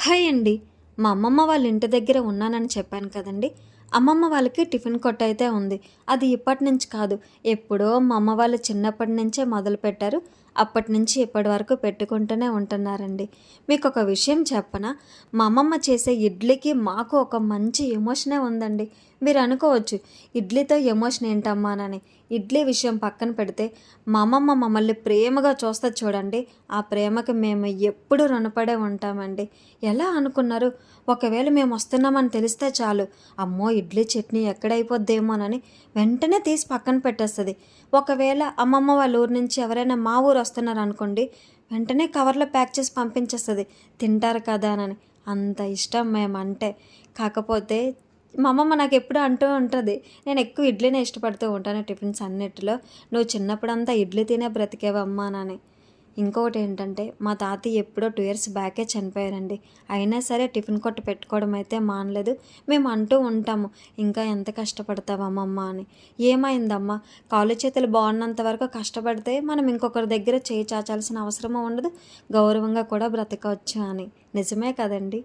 Hi అండి. మా అమ్మమ్మ వాళ్ళ ఇంటి దగ్గర ఉన్నానని చెప్పాను కదండీ! అమ్మమ్మ వాళ్ళకి టిఫిన్ కొట్టయితే ఉంది. అది ఇప్పటి నుంచి కాదు. ఎప్పుడో మా అమ్మ వాళ్ళు చిన్నప్పటి నుంచే మొదలుపెట్టారు. అప్పటి నుంచి ఇప్పటి వరకు పెట్టుకుంటూనే ఉంటున్నారండి. మీకొక విషయం చెప్పనా? మా అమ్మమ్మ చేసే ఇడ్లీకి మాకు ఒక మంచి ఎమోషనే ఉందండి. మీరు అనుకోవచ్చు, ఇడ్లీతో ఎమోషన్ ఏంటమ్మానని. ఇడ్లీ విషయం పక్కన పెడితే మా అమ్మమ్మ మమ్మల్ని ప్రేమగా చూస్తది చూడండి. ఆ ప్రేమకి మేము ఎప్పుడూ రుణపడే ఉంటామండి. ఎలా అనుకున్నారు? ఒకవేళ మేము వస్తున్నామని తెలిస్తే చాలు, అమ్మో ఇడ్లీ చట్నీ ఎక్కడైపోద్దేమోనని వెంటనే తీసి పక్కన పెట్టేస్తుంది. ఒకవేళ అమ్మమ్మ వాళ్ళ ఊరు నుంచి ఎవరైనా మా ఊరు వస్తున్నారు అనుకోండి, వెంటనే కవర్లో ప్యాక్ చేసి పంపించేస్తుంది, తింటారు కదా అని. అంత ఇష్టం మేమంటే. కాకపోతే మా అమ్మమ్మ నాకు ఎప్పుడూ అంటూ ఉంటుంది, నేను ఎక్కువ ఇడ్లీనే ఇష్టపడుతూ ఉంటాను టిఫిన్స్ అన్నిటిలో. నువ్వు చిన్నప్పుడంతా ఇడ్లీ తినే బ్రతికేవమ్మానని. ఇంకొకటి ఏంటంటే, మా తాతయ్య ఎప్పుడో 2 ఇయర్స్ బ్యాకే చనిపోయారండి. అయినా సరే టిఫిన్ కొట్టు పెట్టుకోవడం అయితే మానలేదు. మేము అంటూ ఉంటాము, ఇంకా ఎంత కష్టపడతావు అమ్మమ్మ అని. ఏమైందమ్మా, కాళ్ళు చేతులు బాగున్నంత వరకు కష్టపడితే మనం ఇంకొకరి దగ్గర చేయి చాచాల్సిన అవసరము ఉండదు, గౌరవంగా కూడా బ్రతకవచ్చు అని. నిజమే కదండి.